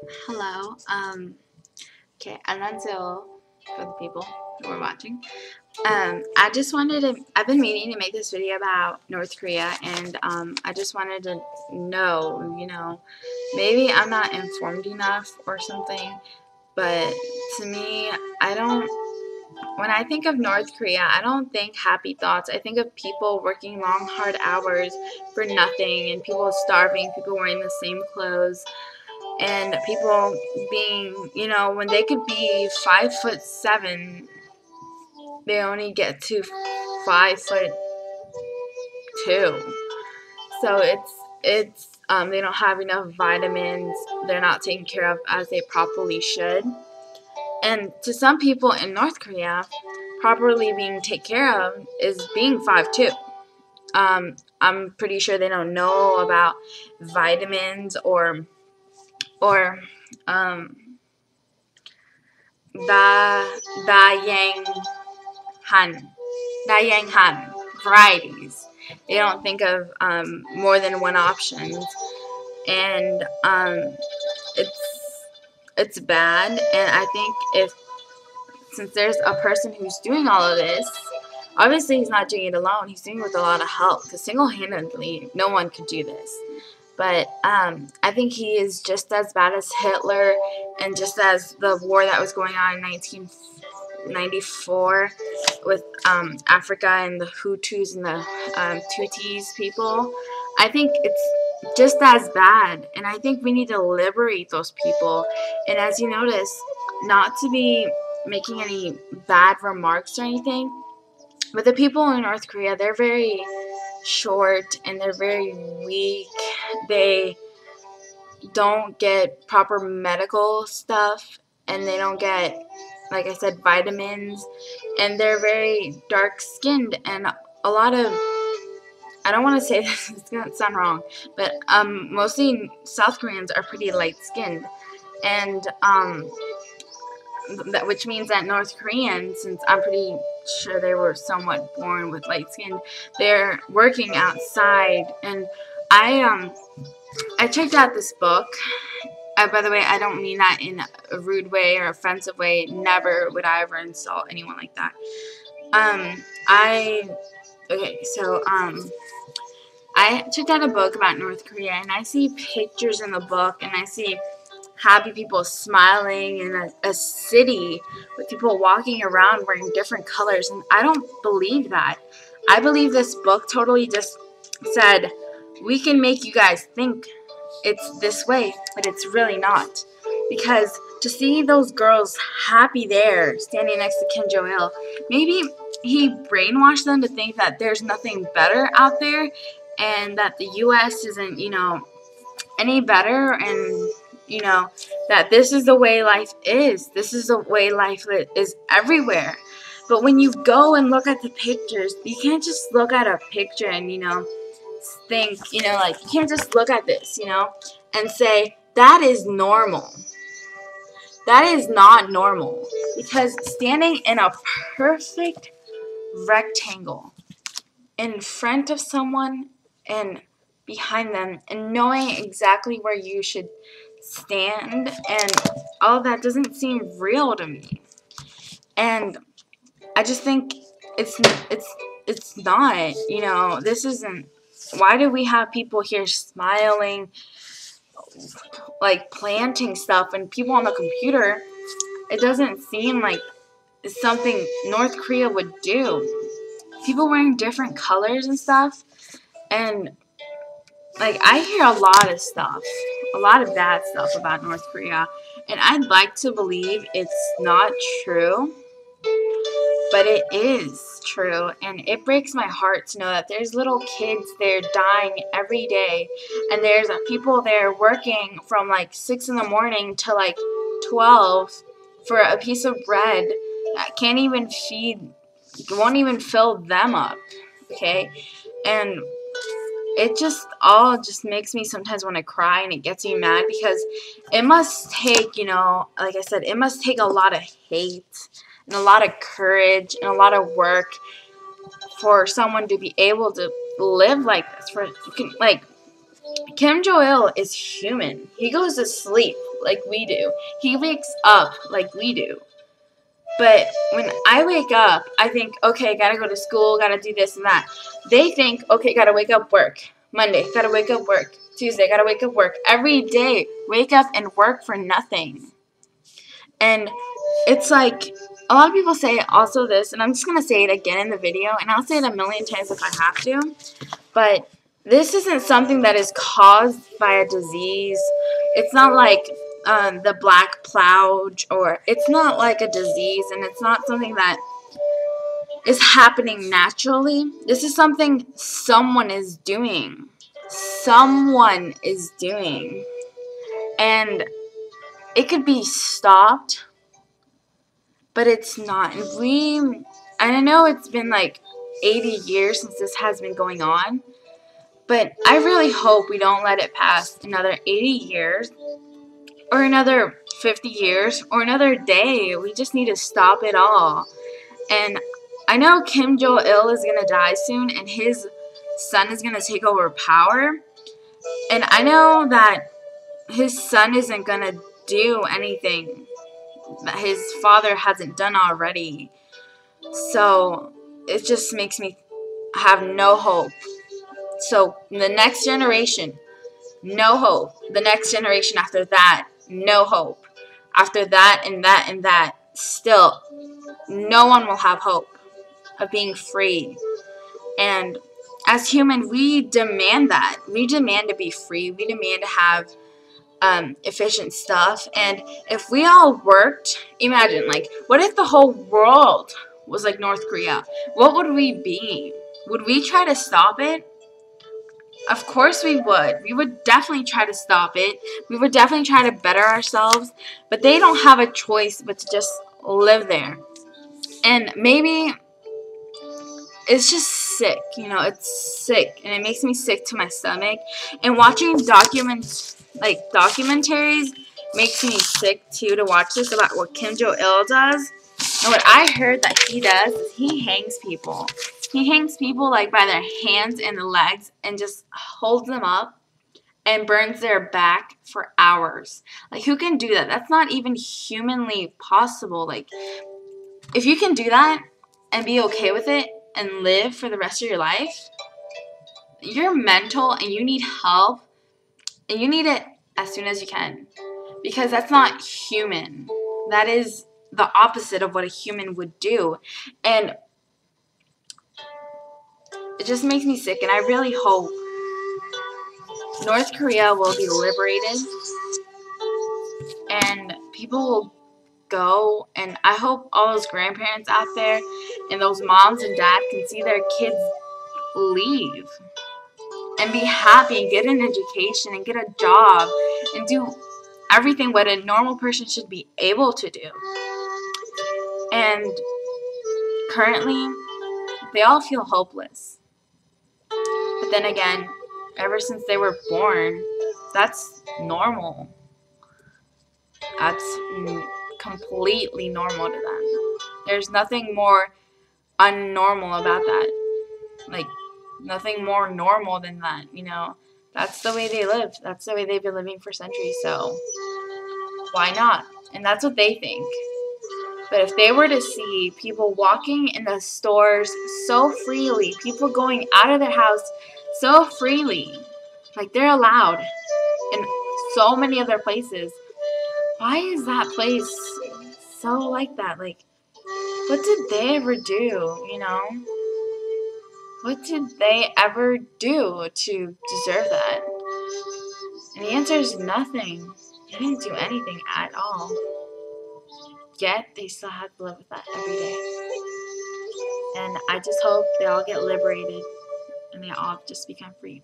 Hello. Okay, 안녕하세요 for the people who are watching. I just wanted to. I've been meaning to make this video about North Korea, and I just wanted to know, maybe I'm not informed enough or something, but to me, I don't. When I think of North Korea, I don't think happy thoughts. I think of people working long, hard hours for nothing, and people starving, people wearing the same clothes, and people being, when they could be 5'7", they only get to 5'2". So they don't have enough vitamins. They're not taken care of as they properly should. And to some people in North Korea, properly being taken care of is being 5'2". I'm pretty sure they don't know about vitamins or um, Da Yang Han varieties. They don't think of more than one option, and it's bad. And I think since there's a person who's doing all of this, obviously he's not doing it alone. He's doing it with a lot of help, because single-handedly, no one could do this. But I think he is just as bad as Hitler, and just as the war that was going on in 1994 with Africa and the Hutus and the Tutsis people. I think it's just as bad, and I think we need to liberate those people. And as you notice, not to be making any bad remarks or anything, but the people in North Korea, they're very short and they're very weak. They don't get proper medical stuff, and they don't get, like I said, vitamins, and they're very dark skinned, and a lot of, I don't want to say this, it's going to sound wrong, but mostly South Koreans are pretty light skinned, and which means that North Koreans, since I'm pretty sure they were somewhat born with light skin, they're working outside. And I checked out this book. By the way, I don't mean that in a rude way or offensive way. Never would I ever insult anyone like that. I checked out a book about North Korea, and I see pictures in the book, and I see happy people smiling in a city with people walking around wearing different colors, and I don't believe that. I believe this book totally just said, we can make you guys think it's this way, but it's really not. Because to see those girls happy there, standing next to Kim Jong-il, maybe he brainwashed them to think that there's nothing better out there, and that the U.S. isn't, any better, and, that this is the way life is. This is the way life is everywhere. But when you go and look at the pictures, you can't just look at a picture and, think, like, you can't just look at this, and say, that is normal. That is not normal. Because standing in a perfect rectangle in front of someone and behind them, and knowing exactly where you should stand, and all of that doesn't seem real to me. And I just think it's not, this isn't. Why do we have people here smiling, like planting stuff, and people on the computer? It doesn't seem like something North Korea would do. People wearing different colors and stuff, and like, I hear a lot of stuff, a lot of bad stuff about North Korea, and I'd like to believe it's not true, but it is true, and it breaks my heart to know that there's little kids there dying every day, and there's people there working from like 6 in the morning to like 12 for a piece of bread that can't even won't even fill them up, okay? And it just all just makes me sometimes want to cry, and it gets me mad, because it must take, like I said, it must take a lot of hate and a lot of courage and a lot of work for someone to be able to live like this. Kim Jong-il is human. He goes to sleep like we do. He wakes up like we do. But when I wake up, I think, okay, gotta go to school, gotta do this and that. They think, okay, gotta wake up, work. Monday, gotta wake up, work. Tuesday, gotta wake up, work. Every day, wake up and work for nothing. And it's like, a lot of people say also this, and I'm just going to say it again in the video, and I'll say it a million times if I have to, but this isn't something that is caused by a disease. It's not like the black plague, or it's not like a disease, and it's not something that is happening naturally. This is something someone is doing. Someone is doing. And it could be stopped, but it's not. And I know it's been like 80 years since this has been going on, but I really hope we don't let it pass another 80 years or another 50 years or another day. We just need to stop it all. And I know Kim Jong-il is going to die soon, and his son is going to take over power. And I know that his son isn't going to do anything that his father hasn't done already. So it just makes me have no hope. So the next generation, no hope. The next generation after that, no hope. After that and that and that, still no one will have hope of being free. And as humans, we demand that. We demand to be free. We demand to have efficient stuff. And if we all worked, imagine, like, what if the whole world was like North Korea? What would we be? Would we try to stop it? Of course we would. We would definitely try to stop it. We would definitely try to better ourselves. But they don't have a choice but to just live there. And maybe it's just sick, you know, it's sick, and it makes me sick to my stomach. And watching documentaries makes me sick too, to watch this about what Kim Jong-il does. And what I heard that he does is he hangs people. He hangs people like by their hands and the legs and just holds them up and burns their back for hours. Like, who can do that? That's not even humanly possible. Like, if you can do that and be okay with it and live for the rest of your life, you're mental and you need help, and you need it as soon as you can, because that's not human. That is the opposite of what a human would do. And it just makes me sick, and I really hope North Korea will be liberated and people will go, and I hope all those grandparents out there and those moms and dads can see their kids leave and be happy and get an education and get a job and do everything what a normal person should be able to do. And currently, they all feel hopeless. But then again, ever since they were born, that's normal. That's completely normal to them. There's nothing more unnormal about that. Like, nothing more normal than that, you know. That's the way they live. That's the way they've been living for centuries, so why not? And that's what they think. But if they were to see people walking in the stores so freely, people going out of their house so freely, like they're allowed in so many other places, why is that place so like that? Like, what did they ever do, you know? What did they ever do to deserve that? And the answer is nothing. They didn't do anything at all. Yet, they still have to live with that every day. And I just hope they all get liberated and they all just become free.